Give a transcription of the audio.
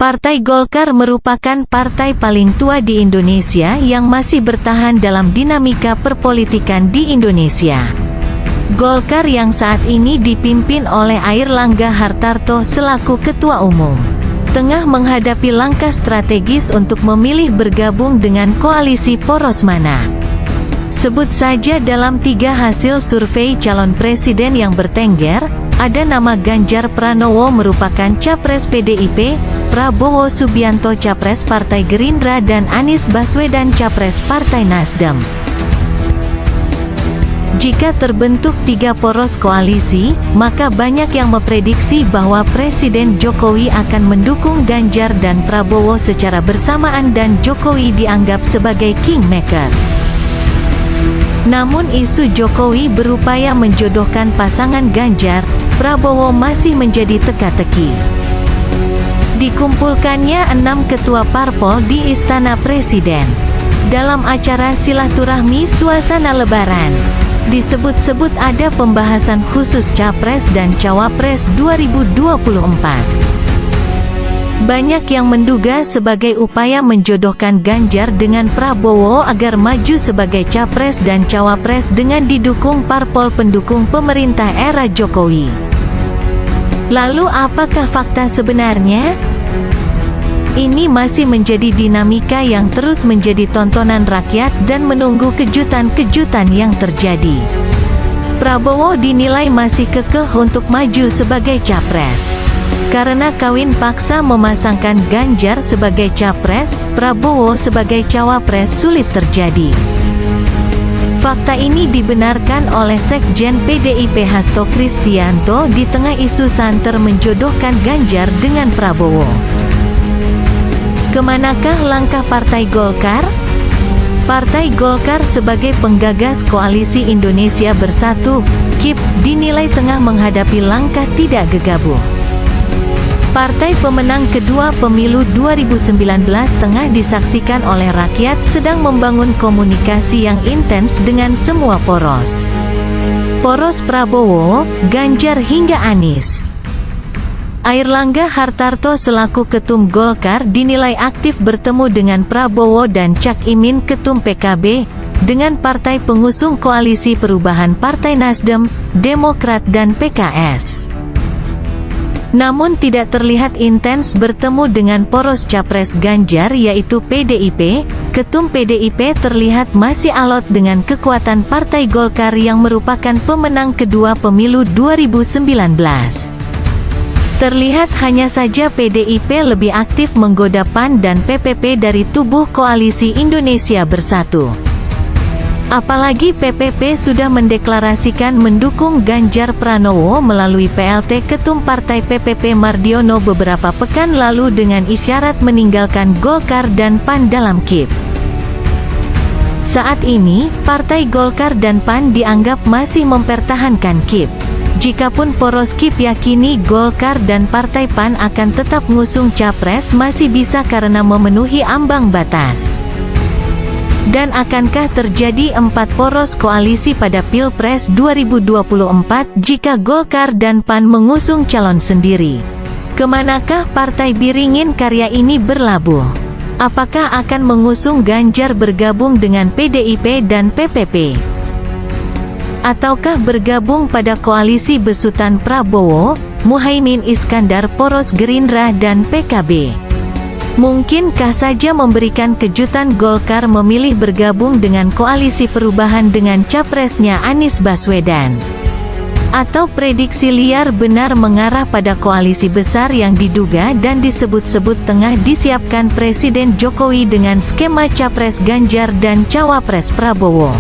Partai Golkar merupakan partai paling tua di Indonesia yang masih bertahan dalam dinamika perpolitikan di Indonesia. Golkar yang saat ini dipimpin oleh Airlangga Hartarto selaku Ketua Umum, tengah menghadapi langkah strategis untuk memilih bergabung dengan koalisi poros mana. Sebut saja dalam 3 hasil survei calon presiden yang bertengger, ada nama Ganjar Pranowo merupakan Capres PDIP, Prabowo Subianto Capres Partai Gerindra dan Anies Baswedan Capres Partai Nasdem. Jika terbentuk 3 poros koalisi, maka banyak yang memprediksi bahwa Presiden Jokowi akan mendukung Ganjar dan Prabowo secara bersamaan dan Jokowi dianggap sebagai kingmaker. Namun isu Jokowi berupaya menjodohkan pasangan Ganjar, Prabowo masih menjadi teka-teki. Dikumpulkannya 6 ketua parpol di Istana Presiden dalam acara silaturahmi suasana Lebaran. Disebut-sebut ada pembahasan khusus Capres dan Cawapres 2024. Banyak yang menduga sebagai upaya menjodohkan Ganjar dengan Prabowo agar maju sebagai Capres dan Cawapres dengan didukung parpol pendukung pemerintah era Jokowi. Lalu apakah fakta sebenarnya? Ini masih menjadi dinamika yang terus menjadi tontonan rakyat dan menunggu kejutan-kejutan yang terjadi. Prabowo dinilai masih kekeh untuk maju sebagai Capres. Karena kawin paksa memasangkan Ganjar sebagai Capres, Prabowo sebagai Cawapres sulit terjadi. Fakta ini dibenarkan oleh Sekjen PDIP Hasto Kristianto di tengah isu santer menjodohkan Ganjar dengan Prabowo. Kemanakah langkah Partai Golkar? Partai Golkar sebagai penggagas Koalisi Indonesia Bersatu, KIP, dinilai tengah menghadapi langkah tidak gegabah. Partai pemenang kedua pemilu 2019 tengah disaksikan oleh rakyat sedang membangun komunikasi yang intens dengan semua poros. Poros Prabowo, Ganjar hingga Anies. Airlangga Hartarto selaku Ketum Golkar dinilai aktif bertemu dengan Prabowo dan Cak Imin Ketum PKB, dengan partai pengusung koalisi perubahan Partai Nasdem, Demokrat dan PKS. Namun tidak terlihat intens bertemu dengan poros Capres Ganjar yaitu PDIP. Ketum PDIP terlihat masih alot dengan kekuatan Partai Golkar yang merupakan pemenang kedua pemilu 2019. Terlihat hanya saja PDIP lebih aktif menggoda PAN dan PPP dari tubuh Koalisi Indonesia Bersatu. Apalagi PPP sudah mendeklarasikan mendukung Ganjar Pranowo melalui PLT Ketum Partai PPP Mardiono beberapa pekan lalu dengan isyarat meninggalkan Golkar dan PAN dalam KIP. Saat ini, Partai Golkar dan PAN dianggap masih mempertahankan KIP. Jikapun poros KIP yakini Golkar dan Partai PAN akan tetap ngusung Capres masih bisa karena memenuhi ambang batas. Dan akankah terjadi 4 poros koalisi pada Pilpres 2024 jika Golkar dan PAN mengusung calon sendiri? Kemanakah Partai Biringin Karya ini berlabuh? Apakah akan mengusung Ganjar bergabung dengan PDIP dan PPP? Ataukah bergabung pada koalisi besutan Prabowo, Muhaimin Iskandar poros Gerindra dan PKB? Mungkinkah saja memberikan kejutan Golkar memilih bergabung dengan koalisi perubahan dengan capresnya Anies Baswedan? Atau prediksi liar benar mengarah pada koalisi besar yang diduga dan disebut-sebut tengah disiapkan Presiden Jokowi dengan skema Capres Ganjar dan Cawapres Prabowo?